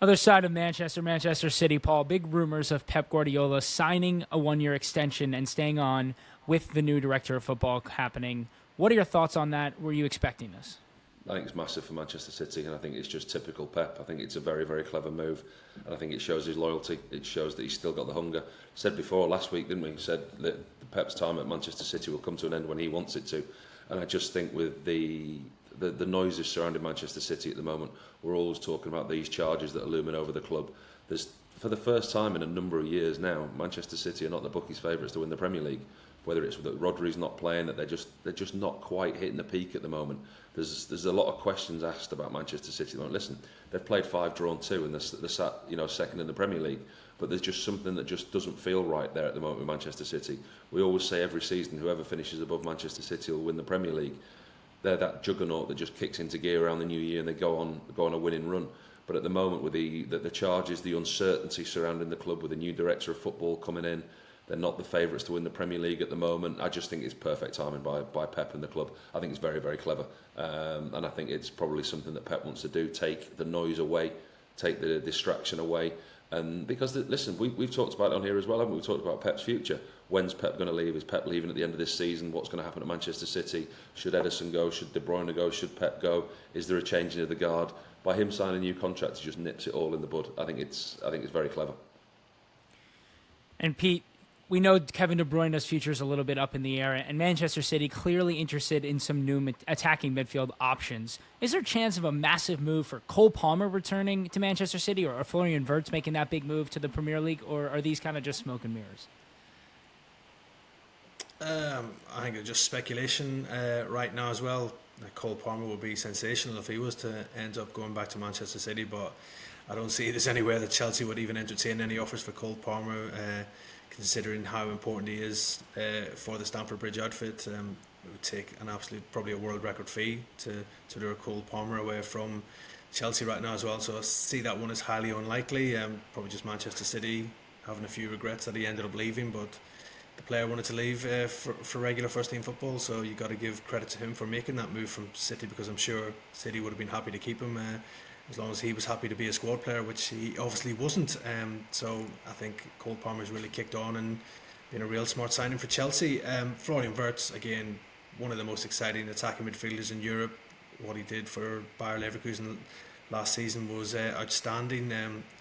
Other side of Manchester City, Paul, big rumors of Pep Guardiola signing a 1-year extension and staying on with the new director of football happening. What are your thoughts on that? Were you expecting this? I think it's massive for Manchester City, and I think it's just typical Pep. I think it's a very, very clever move, and I think it shows his loyalty. It shows that he's still got the hunger. Said before last week, didn't we? He said that Pep's time at Manchester City will come to an end when he wants it to, and I just think with the noises surrounding Manchester City at the moment, we're always talking about these charges that are looming over the club. There's, for the first time in a number of years now, Manchester City are not the bookies' favourites to win the Premier League. Whether it's that Rodri's not playing, that they're just not quite hitting the peak at the moment. There's a lot of questions asked about Manchester City at the moment. Listen, they've played 5, drawn 2, and they're sat, second in the Premier League. But there's just something that just doesn't feel right there at the moment with Manchester City. We always say every season, whoever finishes above Manchester City will win the Premier League. They're that juggernaut that just kicks into gear around the new year and they go on a winning run. But at the moment, with the charges, the uncertainty surrounding the club, with a new director of football coming in, they're not the favourites to win the Premier League at the moment. I just think it's perfect timing by Pep and the club. I think it's very, very clever. And I think it's probably something that Pep wants to do, take the noise away, take the distraction away. And because, listen, we've talked about it on here as well, haven't we? We've talked about Pep's future. When's Pep going to leave? Is Pep leaving at the end of this season? What's going to happen at Manchester City? Should Ederson go? Should De Bruyne go? Should Pep go? Is there a changing of the guard? By him signing a new contract, he just nips it all in the bud. I think it's very clever. And Pete, we know Kevin De Bruyne's future is a little bit up in the air, and Manchester City clearly interested in some new attacking midfield options. Is there a chance of a massive move for Cole Palmer returning to Manchester City, or Florian Wirtz making that big move to the Premier League, or are these kind of just smoke and mirrors? I think it's just speculation right now as well. Cole Palmer would be sensational if he was to end up going back to Manchester City, but I don't see there's anywhere that Chelsea would even entertain any offers for Cole Palmer, considering how important he is for the Stamford Bridge outfit. It would take an absolute, probably a world record fee to lure Cole Palmer away from Chelsea right now as well, so I see that one as highly unlikely. Probably just Manchester City having a few regrets that he ended up leaving, but the player wanted to leave for regular first team football, so you got to give credit to him for making that move from City, because I'm sure City would have been happy to keep him as long as he was happy to be a squad player, which he obviously wasn't. So I think Cole Palmer's really kicked on and been a real smart signing for Chelsea. Florian Wirtz, again, one of the most exciting attacking midfielders in Europe. What he did for Bayer Leverkusen last season was outstanding,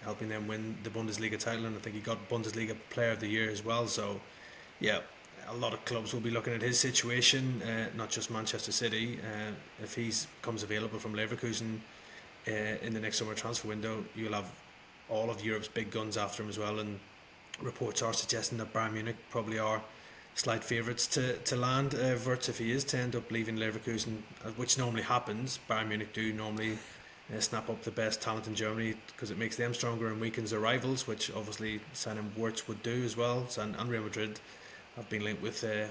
helping them win the Bundesliga title, and I think he got Bundesliga Player of the Year as well. So yeah, a lot of clubs will be looking at his situation, not just Manchester City. If he comes available from Leverkusen in the next summer transfer window, you'll have all of Europe's big guns after him as well, and reports are suggesting that Bayern Munich probably are slight favourites to land Wirtz if he is to end up leaving Leverkusen, which normally happens. Bayern Munich do normally snap up the best talent in Germany because it makes them stronger and weakens their rivals, which obviously signing Wirtz would do as well. And Real Madrid have been linked with the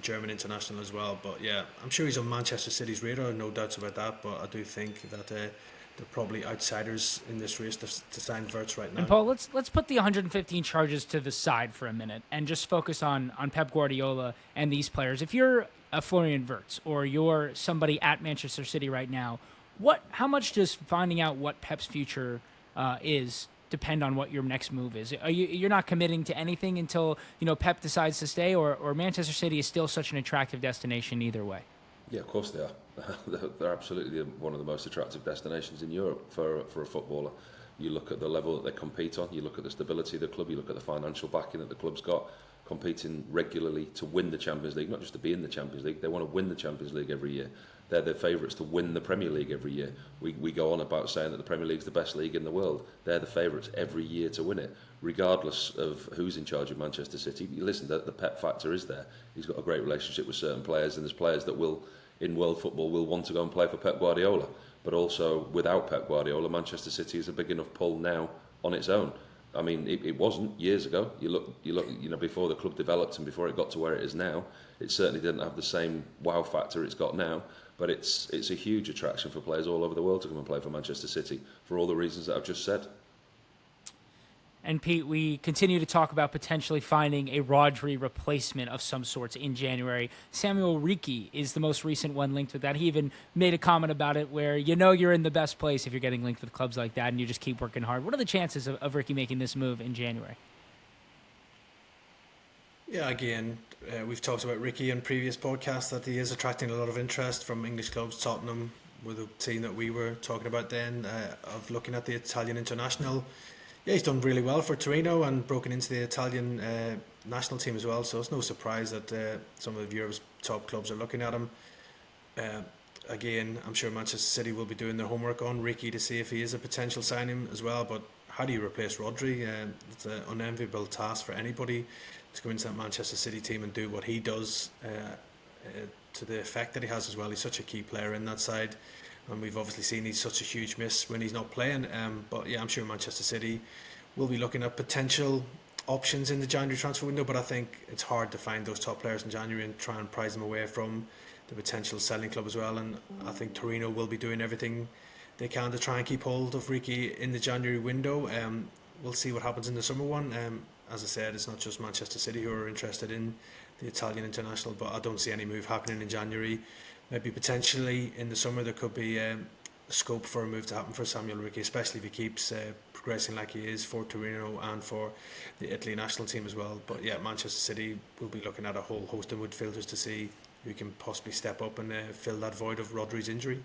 German international as well. But yeah, I'm sure he's on Manchester City's radar, no doubts about that, but I do think that they're probably outsiders in this race to sign Wirtz right now. And Paul, let's put the 115 charges to the side for a minute and just focus on Pep Guardiola and these players. If you're a Florian Wirtz or you're somebody at Manchester City right now, how much does finding out what Pep's future is depend on what your next move is? You're not committing to anything until Pep decides to stay, or Manchester City is still such an attractive destination either way? Yeah, of course they are. They're absolutely one of the most attractive destinations in Europe for a footballer. You look at the level that they compete on, you look at the stability of the club, you look at the financial backing that the club's got, competing regularly to win the Champions League, not just to be in the Champions League. They want to win the Champions League every year. They're the favourites to win the Premier League every year. We go on about saying that the Premier League's the best league in the world. They're the favourites every year to win it, regardless of who's in charge of Manchester City. Listen, the Pep factor is there. He's got a great relationship with certain players, and there's players that will, in world football, will want to go and play for Pep Guardiola. But also, without Pep Guardiola, Manchester City is a big enough pull now on its own. I mean, it wasn't years ago. You look, before the club developed and before it got to where it is now, it certainly didn't have the same wow factor it's got now. But it's a huge attraction for players all over the world to come and play for Manchester City for all the reasons that I've just said. And Pete, we continue to talk about potentially finding a Rodri replacement of some sorts in January. Samuel Ricci is the most recent one linked with that. He even made a comment about it where you're in the best place if you're getting linked with clubs like that and you just keep working hard. What are the chances of Ricci making this move in January? Yeah, again, we've talked about Ricky in previous podcasts that he is attracting a lot of interest from English clubs. Tottenham were the team that we were talking about then, of looking at the Italian international. Yeah, he's done really well for Torino and broken into the Italian national team as well. So it's no surprise that some of Europe's top clubs are looking at him. Uh, Again, I'm sure Manchester City will be doing their homework on Ricky to see if he is a potential signing as well. But how do you replace Rodri? It's an unenviable task for anybody to go into that Manchester City team and do what he does, to the effect that he has as well. He's such a key player in that side. And we've obviously seen he's such a huge miss when he's not playing. But yeah, I'm sure Manchester City will be looking at potential options in the January transfer window. But I think it's hard to find those top players in January and try and prize them away from the potential selling club as well. And I think Torino will be doing everything they can to try and keep hold of Ricky in the January window. We'll see what happens in the summer one. As I said, it's not just Manchester City who are interested in the Italian international, but I don't see any move happening in January. Maybe potentially in the summer there could be scope for a move to happen for Samuel Ricky, especially if he keeps progressing like he is for Torino and for the Italy national team as well. But yeah, Manchester City will be looking at a whole host of midfielders to see who can possibly step up and fill that void of Rodri's injury.